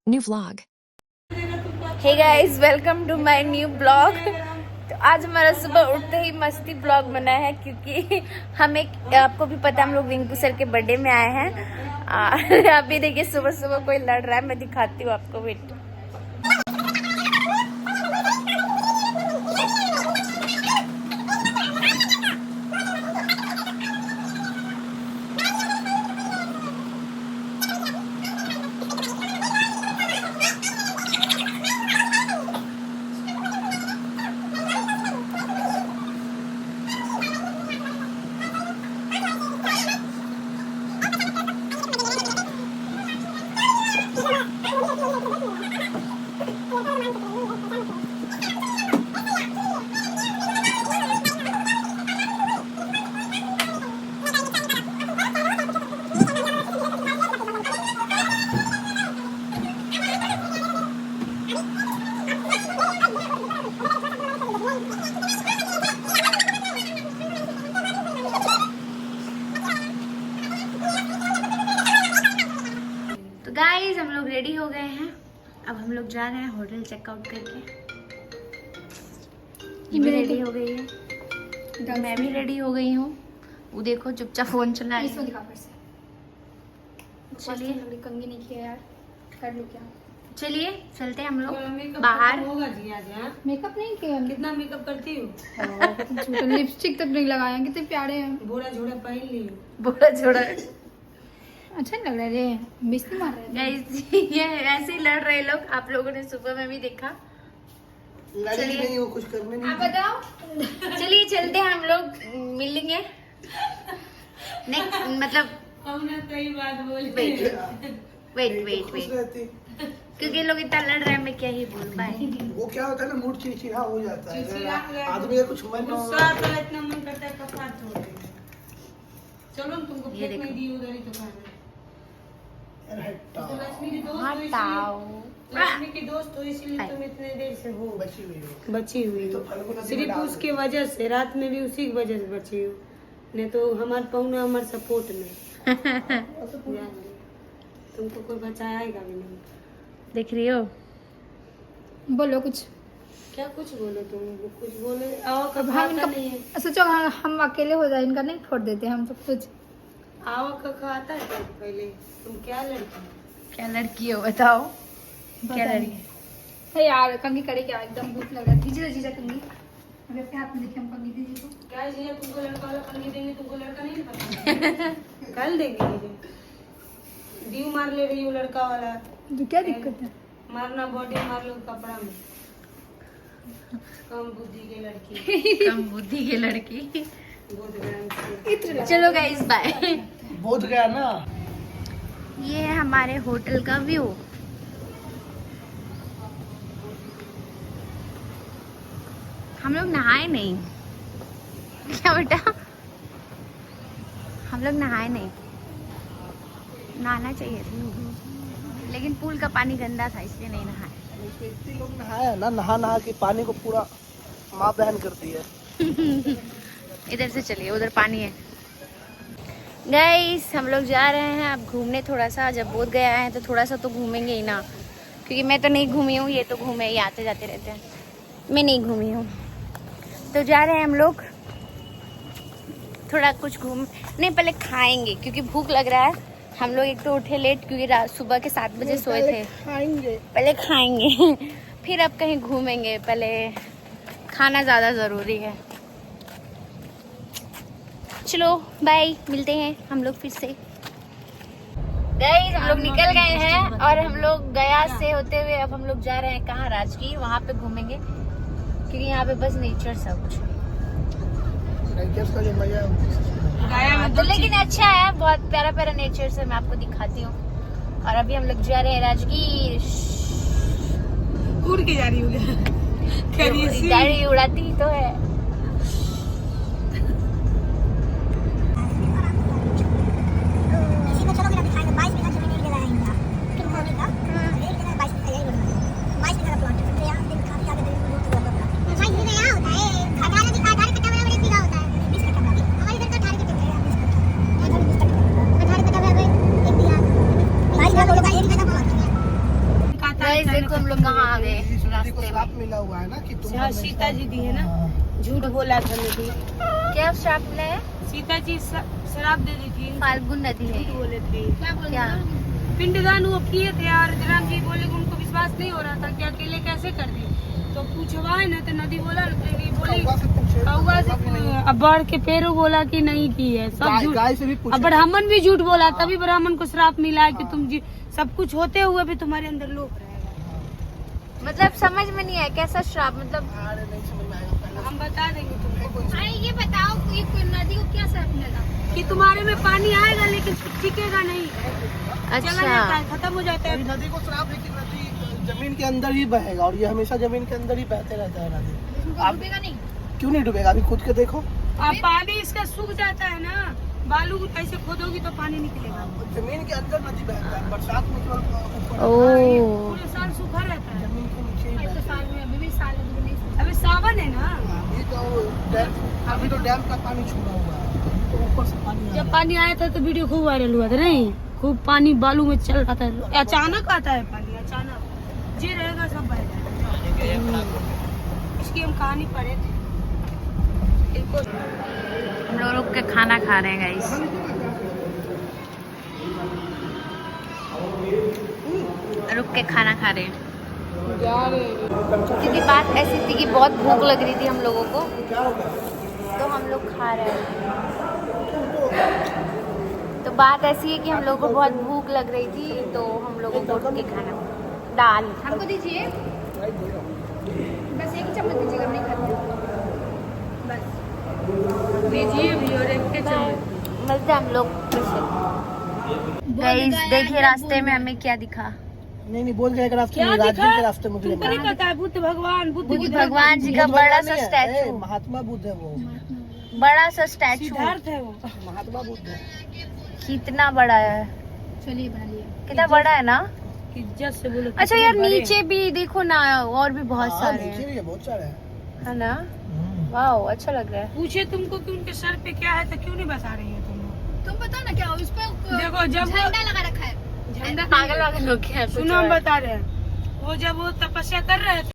New vlog. Hey guys, welcome to my new vlog. तो आज हमारा सुबह उठते ही मस्ती ब्लॉग बना है क्योंकि हमें आपको भी पता हम लोग रिंकू सर के बर्थडे में आए हैं। अभी देखिए सुबह सुबह कोई लड़ रहा है, मैं दिखाती हूँ आपको। वेट, गाइस हम लोग रेडी हो गए हैं। अब हम लोग जा रहे हैं होटल चेकआउट करके। ये भी रेडी हो गई है, मैं भी रेडी हो गई हूँ। वो देखो चुपचाप फोन चला रही है। चलिए, कंगी नहीं किया यार, कर लो क्या। चलिए चलते हैं हम लोग बाहर। होगा जी आज। हाँ? मेकअप नहीं किया, कितना मेकअप करती हूँ। लिपस्टिक तक नहीं लगाया, कितने प्यारे हैं। बोरा झोड़ा पहन ली। बोला छोड़ा। अच्छा नहीं लग रहा रे, बेइज्जती मार रहे हैं। गाइस ये ऐसे ही लड़ रहे लोग, आप लोगों ने सुबह में भी देखा। लड़ी नहीं वो कुछ करने नहीं। आप बताओ। चलिए चलते हैं हम लोग, मिलेंगे नेक्स्ट। मतलब हमने सही बात बोली। वेट वेट वेट, क्योंकि लोग इतना लड़ रहे हैं, मैं क्या ही बोल पाए। वो क्या होता है ना, मूड चिड़चिड़ा हो जाता है। आदमी का कुछ मन गुस्सा आता है, इतना मन करता है कपार छोड़ दे। चलो तुमको ये फेंक देखो। नहीं दी उधर ही तो खाना। लक्ष्मी की दोस्त हो हटाओ। इसलिए, लक्ष्मी की दोस्त हो इसलिए तुम इतने देर से हो बची हुई हो। बची हुई तो हो। फल को नदी में सिर्फ डाल उसके वजह से, रात में भी उसी की वजह से बची हो। नहीं तो हमारे पौना हमारे सपोर्ट में तुमको कोई बचाएगा भी नहीं। देख रही हो, बोलो कुछ। क्या कुछ बोलो तुम, कुछ बोले आओ अब कब हम आता इनका नहीं है। सोचो, हम अकेले हो जाए, इनका नहीं फोड़ देते हम सब कुछ। आओ का आता है तो पहले तुम क्या लड़की। क्या लड़की हो बताओ, क्या पता लड़की। नहीं। है यार, कंगी करे क्या, एकदम भूख लग रहा है। दीजिए जीजा कंगी, अभी आपके हाथ में देखिए, हम कंगी दीजिए तो। क्या जी तुमको लड़का वाला कंगी देंगे, तुमको लड़का नहीं पता। कल देंगे मुझे। ड्यू मार ले रही हूँ लड़का वाला। तो क्या दिक्कत है। मारना बॉडी मार लो कपड़ा में। कम बुद्धि के लड़की। कम बुद्धि की लड़की। बहुत गरम से। चलो गाइस बाय। बोध गया ना। ये है हमारे होटल का व्यू। हम लोग नहाए नहीं, क्या बेटा, हम लोग नहाए नहीं, नहाना चाहिए था, लेकिन पूल का पानी गंदा था इसलिए नहीं नहाए। इतने लोग नहाया ना, नहा नहा के पानी को पूरा माँ बहन कर दी है। इधर से चलिए, उधर पानी है। गाइस हम लोग जा रहे हैं अब घूमने थोड़ा सा। जब बोध गया है तो थोड़ा सा तो घूमेंगे ही ना, क्योंकि मैं तो नहीं घूमी हूँ, ये तो घूमे ही आते जाते रहते हैं, मैं नहीं घूमी हूँ। तो जा रहे हैं हम लोग थोड़ा कुछ घूम, नहीं पहले खाएंगे क्योंकि भूख लग रहा है। हम लोग एक तो उठे लेट क्योंकि रात सुबह के 7 बजे सोए थे। खाएंगे। पहले खाएंगे फिर अब कहीं घूमेंगे, पहले खाना ज़्यादा ज़रूरी है। चलो बाय, मिलते हैं हम लोग फिर से। गाइस हम लोग निकल गए हैं और हम लोग गया से होते हुए अब हम लोग जा रहे हैं कहाँ, राजगीर, वहाँ पे घूमेंगे क्योंकि यहाँ पे बस नेचर सब कुछ। का जो मजा है तो लेकिन अच्छा है, बहुत प्यारा प्यारा नेचर से मैं आपको दिखाती हूँ। और अभी हम लोग जा रहे हैं राजगीर। उड़ के जा रही हूँ। गाड़ी उड़ाती तो है। हम लोग कहाँ आ गए इस नदी को रास्ते श्राप में। मिला हुआ है ना कि तुम हाँ, सीता जी दी है ना, हाँ। झूठ बोला था नदी। क्या श्राप मिला है? सीता जी शराब दे दी थी, फाल्गुन नदी है झूठ ये। बोले थे। क्या? पिंडदान वो किए थे यार, राम जी बोले कि उनको विश्वास नहीं हो रहा था कि अकेले कैसे कर दी, तो पूछवाए ना तो नदी बोला बोली कौवा से पूछे, कौवा से कौवा भी नहीं। अब बढ़ के पेरू बोला कि नहीं की है, सब गाय झूठ। गाय से भी अब पूछे। ब्राह्मण भी झूठ बोला, तभी ब्राह्मण को श्राप मिला है कि तुम जी सब कुछ होते हुए भी तुम्हारे अंदर लोभ रहेगा। मतलब समझ में नहीं आया कैसा श्राप, मतलब अरे नहीं समझ में आएगा, पहले हम बता देंगे तुमको ये बताओ कि नदी को क्या श्राप मिलेगा? कि तुम्हारे में पानी आएगा लेकिन टिकेगा नहीं, चला अच्छा जाता है, खत्म हो जाता अभी है। नदी को श्राप है कि नदी जमीन के अंदर ही बहेगा और ये हमेशा जमीन के अंदर ही बहते रहता है नदी। तुमको आप डूबेगा नहीं? क्यों नहीं डूबेगा? अभी खुद के देखो, अब पानी इसका सूख जाता है ना, बालू ऐसे खोदोगी तो पानी निकलेगा। जमीन के अंदर नदी बहता है, बरसात में केवल ऊपर ओ पूरे साल सूखा रहता है। जमीन के नीचे ही अब तो बहता साल में अभी भी साल में भी नहीं अभी सावन है ना, है। अभी तो अभी तो डैम का पानी छूना हुआ है, तो ऊपर से पानी आ जब रहा पानी आया था तो वीडियो खूब वायरल हुआ था नहीं, खूब पानी बालू में चल रहा था, अचानक आता है पानी, अचानक जे रहेगा सब बह जाएगा। इसकी हम कहानी पढ़े थे। हम लोग रुक के खाना खा रहे हैं गाइस। रुक के खाना खा रहे हैं क्योंकि बात ऐसी थी कि बहुत भूख लग रही थी हम लोगों को, तो हम लोग खा रहे हैं। तो बात ऐसी है कि हम लोगों को बहुत भूख लग रही थी तो हम लोगों को उठ के खाना। दाल हमको दीजिए, बस एक चम्मच दीजिएगा, हम नहीं खाते बस। लीजिए भी और एक के चम्मच। मिलते हैं हम लोग फिर से। गाइस देखिए रास्ते में हमें क्या दिखा। नहीं नहीं बोल गए रास्ते क्या में, राजगीर दिखा? के रास्ते में तुमको नहीं पता है बुद्ध भगवान, बुद्ध भगवान जी का बड़ा सा स्टैचू, महात्मा बुद्ध है वो, बड़ा सा स्टैचू सिद्धार्थ है वो। महात्मा बुद्ध है। कितना बड़ा है, चलिए बना लिया। कितना बड़ा है ना। इज्जत से बोलो। अच्छा यार नीचे भी देखो ना, और भी बहुत हाँ, सारे नीचे हैं, भी है, बहुत सारे हैं। है ना। वाह अच्छा लग रहा है। पूछे तुमको कि उनके सर पे क्या है तो क्यों नहीं बता रही है तुम? तुम बताओ ना क्या उस पर देखो जब वो झंडा लगा रखा है। झंडा पागल वागल लोग क्या सुनो हम बता रहे हैं, वो जब वो तपस्या कर रहे थे